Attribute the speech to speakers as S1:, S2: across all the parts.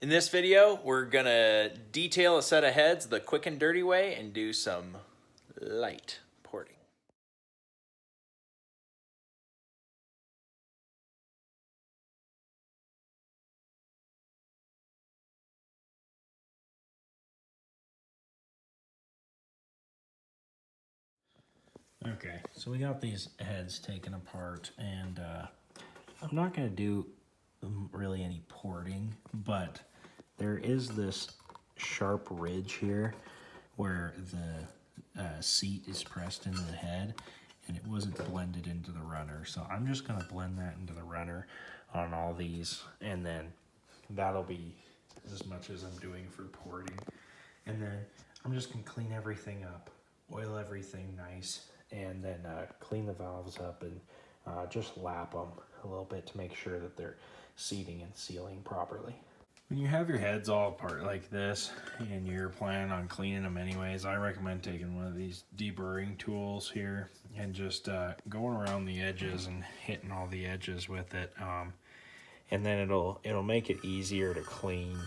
S1: In this video, we're gonna detail a set of heads the quick and dirty way and do some light porting.
S2: Okay, so we got these heads taken apart, and I'm not going to do really any porting, but there is this sharp ridge here where the seat is pressed into the head, and it wasn't blended into the runner. So I'm just going to blend that into the runner on all these, and then that'll be as much as I'm doing for porting. And then I'm just going to clean everything up, oil everything nice, and then clean the valves up and just lap them a little bit to make sure that they're seating and sealing properly. When you have your heads all apart like this and you're planning on cleaning them anyways, I recommend taking one of these deburring tools here and just going around the edges and hitting all the edges with it, and then it'll make it easier to clean,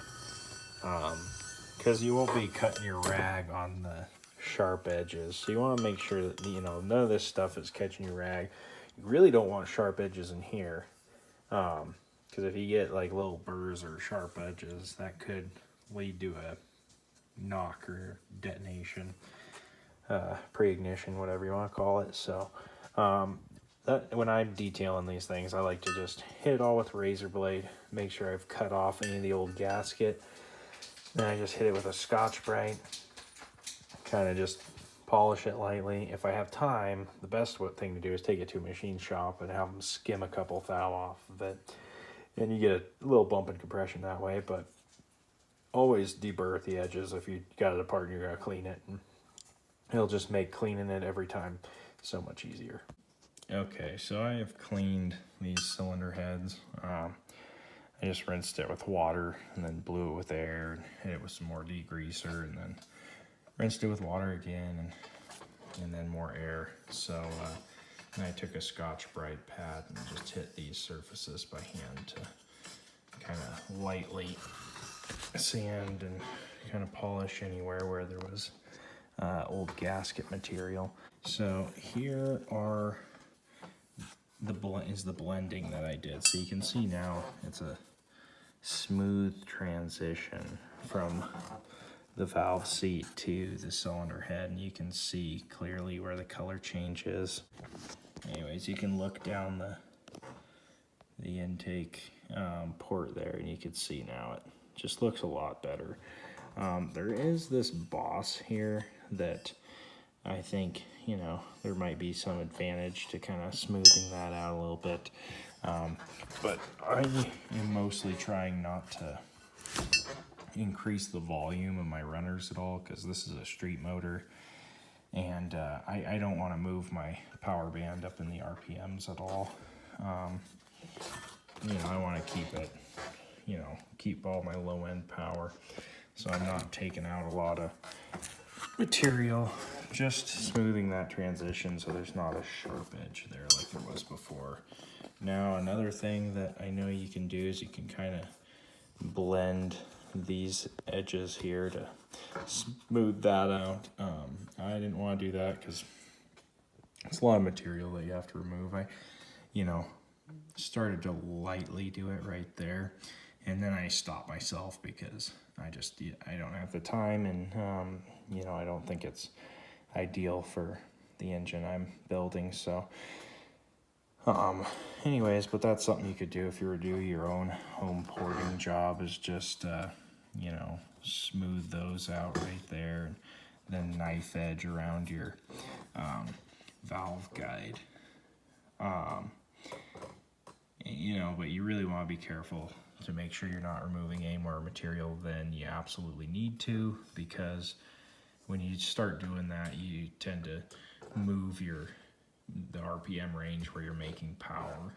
S2: because you won't be cutting your rag on the sharp edges. So you want to make sure that none of this stuff is catching your rag. You really don't want sharp edges in here, because if you get like little burrs or sharp edges, that could lead to a knock or detonation, pre-ignition, whatever you want to call it. So when I'm detailing these things, I like to just hit it all with a razor blade, make sure I've cut off any of the old gasket. Then I just hit it with a Scotch-Brite, kind of just polish it lightly. If I have time, the best thing to do is take it to a machine shop and have them skim a couple thou off of it. And you get a little bump in compression that way, but always deburr the edges if you got it apart and you're going to clean it. And it'll just make cleaning it every time so much easier. Okay, so I have cleaned these cylinder heads. I just rinsed it with water and then blew it with air and hit it with some more degreaser and then rinsed it with water again and then more air. So then I took a Scotch-Brite pad and just hit these surfaces by hand to kind of lightly sand and kind of polish anywhere where there was old gasket material. So here are the blending that I did. So you can see now it's a smooth transition from the valve seat to the cylinder head, and you can see clearly where the color change is. Anyways, you can look down the intake port there, and you can see now it just looks a lot better. There is this boss here that I think, there might be some advantage to kind of smoothing that out a little bit. But I am mostly trying not to increase the volume of my runners at all, because this is a street motor, and I don't want to move my power band up in the RPMs at all. I want to keep it, keep all my low end power, so I'm not taking out a lot of material, just smoothing that transition so there's not a sharp edge there like there was before. Now another thing that I know you can do is you can kind of blend these edges here to smooth that out. I didn't want to do that because it's a lot of material that you have to remove. I started to lightly do it right there, and then I stopped myself because I don't have the time, and I don't think it's ideal for the engine I'm building. So anyways, but that's something you could do if you were to do your own home porting job, is just smooth those out right there, and then knife edge around your valve guide. But you really want to be careful to make sure you're not removing any more material than you absolutely need to, because when you start doing that, you tend to move the RPM range where you're making power.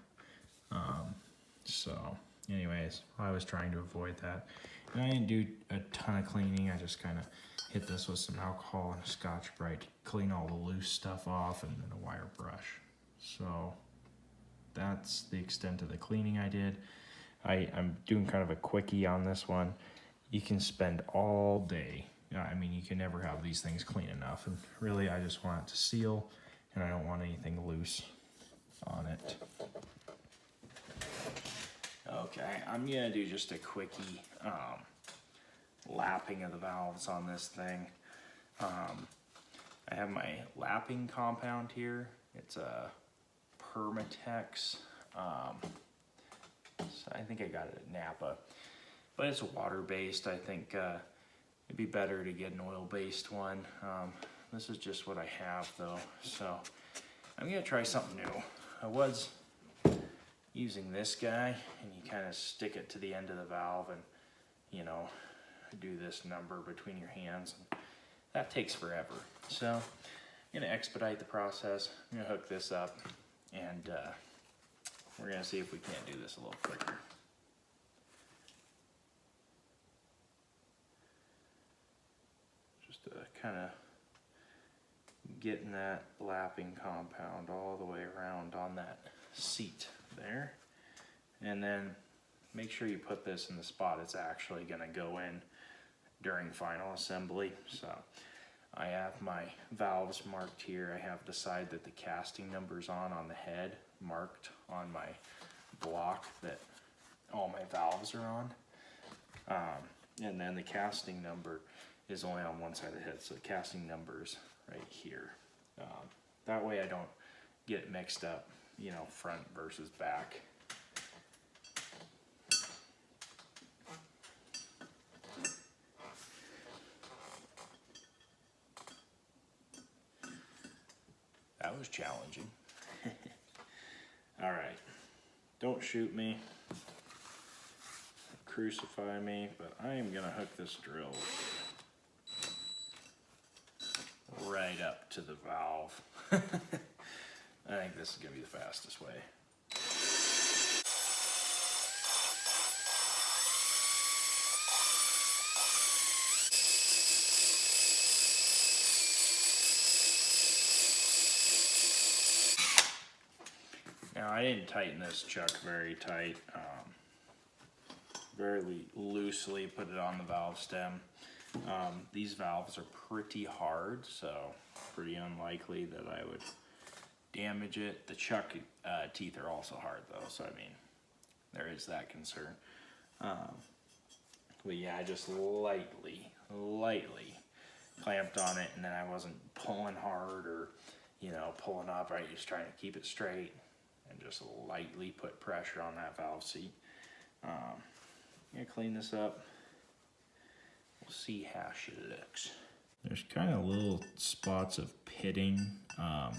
S2: So anyways, I was trying to avoid that, and I didn't do a ton of cleaning. I just kind of hit this with some alcohol and a Scotch-Brite to clean all the loose stuff off, and then a wire brush. So that's the extent of the cleaning I did. I'm doing kind of a quickie on this one. You can spend all day. I mean, you can never have these things clean enough. And really, I just want it to seal, and I don't want anything loose on it. Okay, I'm gonna do just a quickie lapping of the valves on this thing. I have my lapping compound here. It's a Permatex. So I think I got it at Napa, but it's water-based. I think it'd be better to get an oil-based one. This is just what I have though, so I'm gonna try something new. I was using this guy, and you kind of stick it to the end of the valve and, you know, do this number between your hands. And that takes forever. So I'm gonna expedite the process. I'm gonna hook this up, and we're gonna see if we can't do this a little quicker. Just kind of getting that lapping compound all the way around on that seat there, and then make sure you put this in the spot it's actually going to go in during final assembly. So I have my valves marked here. I have the side that the casting number's on the head marked on my block that all my valves are on, and then the casting number is only on one side of the head, so the casting number's right here. That way I don't get it mixed up, you know, front versus back. That was challenging. All right, don't shoot me, crucify me, but I am gonna hook this drill right up to the valve. I think this is gonna be the fastest way. Now I didn't tighten this chuck very tight, very loosely put it on the valve stem. These valves are pretty hard, so pretty unlikely that I would damage it. The chuck teeth are also hard though, so I mean, there is that concern. But yeah, I just lightly clamped on it, and then I wasn't pulling hard or, you know, pulling up, right? Just trying to keep it straight and just lightly put pressure on that valve seat. I'm gonna clean this up. We'll see how she looks. There's kind of little spots of pitting. I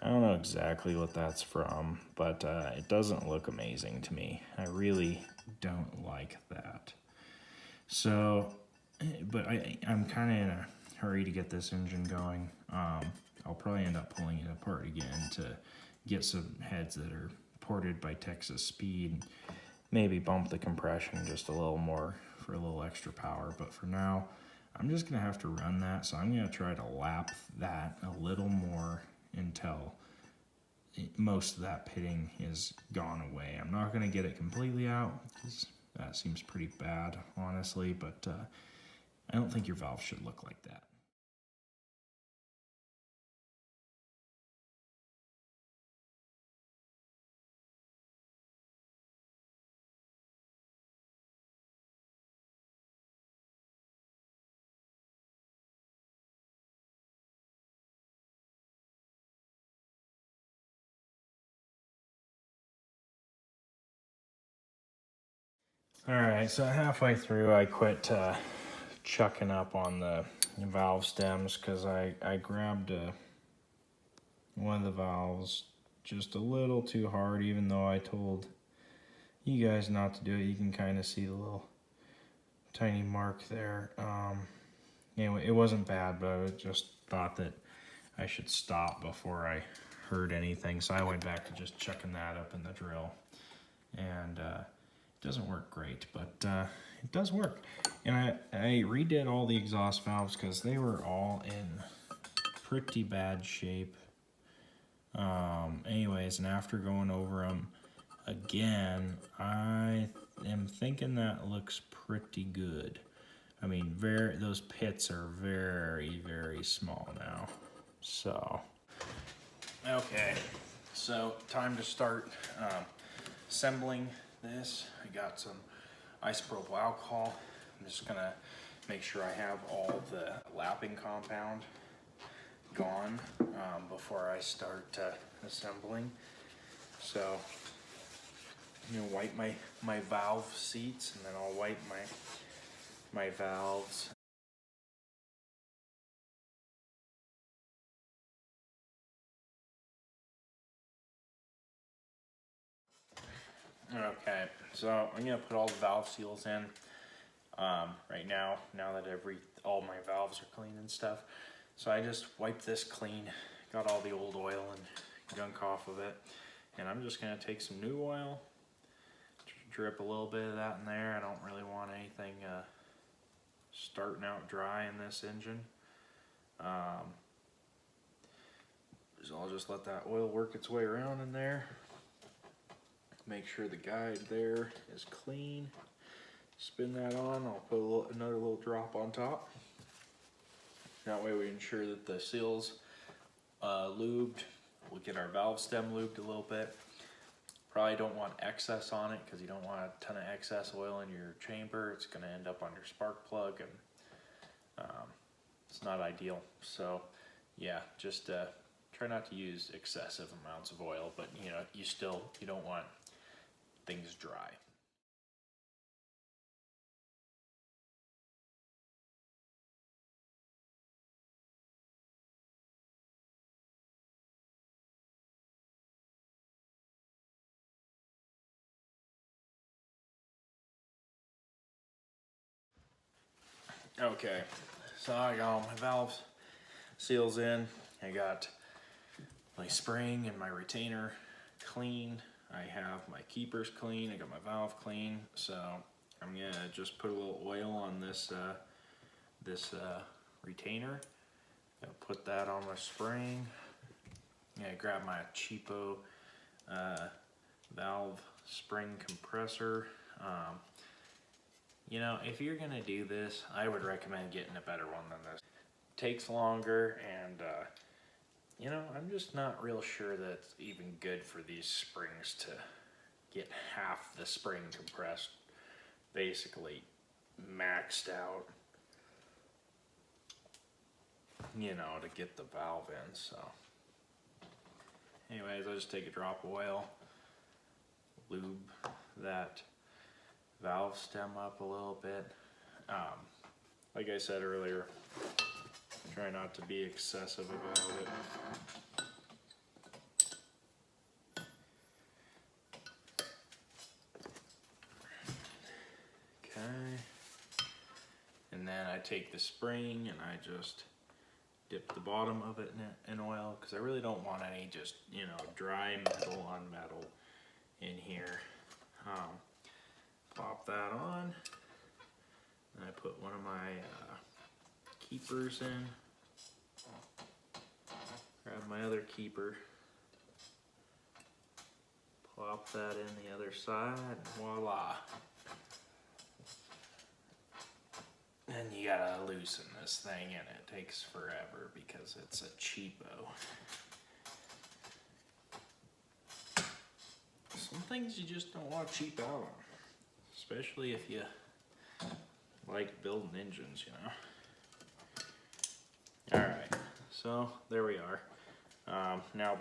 S2: don't know exactly what that's from, but it doesn't look amazing to me. I really don't like that. So, but I'm kind of in a hurry to get this engine going. I'll probably end up pulling it apart again to get some heads that are ported by Texas Speed. Maybe bump the compression just a little more for a little extra power, but for now I'm just gonna have to run that. So I'm gonna try to lap that a little more until most of that pitting is gone away. I'm not gonna get it completely out because that seems pretty bad, honestly, but I don't think your valve should look like that. All right, so halfway through I quit chucking up on the valve stems because I grabbed one of the valves just a little too hard, even though I told you guys not to do it. You can kind of see the little tiny mark there. Anyway, it wasn't bad, but I just thought that I should stop before I heard anything, so I went back to just chucking that up in the drill, and it doesn't work great, but it does work. And I redid all the exhaust valves because they were all in pretty bad shape. Anyways, and after going over them, again, I am thinking that looks pretty good. I mean, those pits are very, very small now. So, okay, so time to start assembling this. I got some isopropyl alcohol. I'm just gonna make sure I have all the lapping compound gone before I start assembling. So I'm gonna wipe my valve seats, and then I'll wipe my valves. Okay, so I'm gonna put all the valve seals in right now that all my valves are clean and stuff. So I just wiped this clean, got all the old oil and gunk off of it, and I'm just gonna take some new oil, drip a little bit of that in there. I don't really want anything starting out dry in this engine. So I'll just let that oil work its way around in there. Make sure the guide there is clean. Spin that on. I'll put another little drop on top. That way we ensure that the seal's lubed. We'll get our valve stem lubed a little bit. Probably don't want excess on it because you don't want a ton of excess oil in your chamber. It's going to end up on your spark plug, and it's not ideal. So yeah, just try not to use excessive amounts of oil, but you know, you don't want things dry. Okay, so I got all my valves seals in. I got my spring and my retainer clean. I have my keepers clean. I got my valve clean. So I'm gonna just put a little oil on this retainer. Gonna put that on my spring. I'm gonna grab my cheapo valve spring compressor. You know, if you're gonna do this, I would recommend getting a better one than this. It takes longer, and you know, I'm just not real sure that it's even good for these springs to get half the spring compressed, basically maxed out, you know, to get the valve in. So anyways, I just take a drop of oil, lube that valve stem up a little bit. Like I said earlier, try not to be excessive about it. Okay, and then I take the spring and I just dip the bottom of it in oil, because I really don't want any just, you know, dry metal on metal in here. Pop that on, and I put one of my keepers in. Grab my other keeper, plop that in the other side, and voila. And you gotta loosen this thing, and it takes forever because it's a cheapo. Some things you just don't want to cheap out on, especially if you like building engines, you know. Alright, so there we are. Now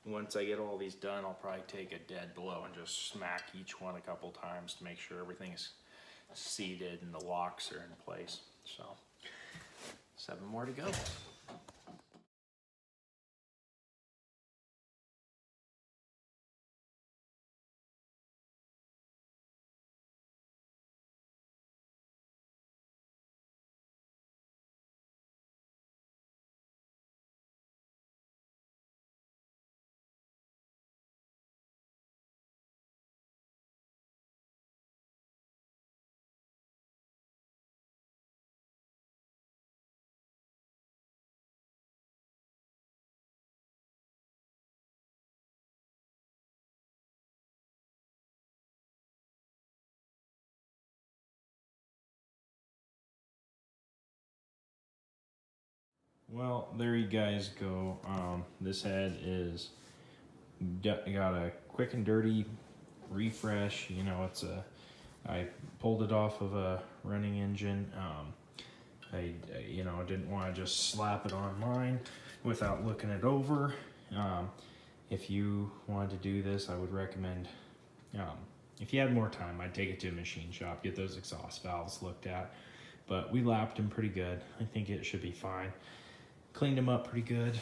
S2: once I get all these done, I'll probably take a dead blow and just smack each one a couple times to make sure everything's seated and the locks are in place. So 7 more to go. Well, there you guys go. This head is got a quick and dirty refresh. You know, I pulled it off of a running engine. You know, didn't want to just slap it on mine without looking it over. If you wanted to do this, I would recommend, if you had more time, I'd take it to a machine shop, get those exhaust valves looked at. But we lapped them pretty good. I think it should be fine. Cleaned them up pretty good.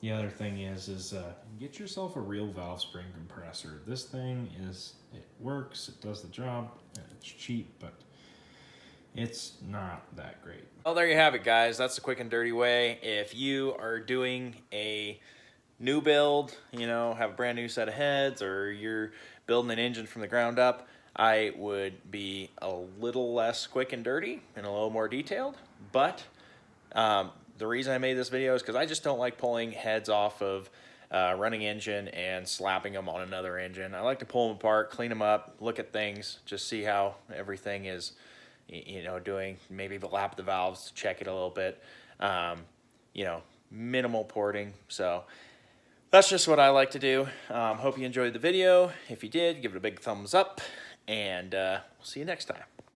S2: The other thing is get yourself a real valve spring compressor. This thing it works, it does the job, it's cheap, but it's not that great.
S1: Well, there you have it, guys. That's the quick and dirty way. If you are doing a new build, you know, have a brand new set of heads, or you're building an engine from the ground up, I would be a little less quick and dirty and a little more detailed. But the reason I made this video is because I just don't like pulling heads off of running engine and slapping them on another engine. I like to pull them apart, clean them up, look at things, just see how everything is, you know, doing. Maybe lap the valves to check it a little bit. You know, minimal porting. So that's just what I like to do. Hope you enjoyed the video. If you did, give it a big thumbs up, and we'll see you next time.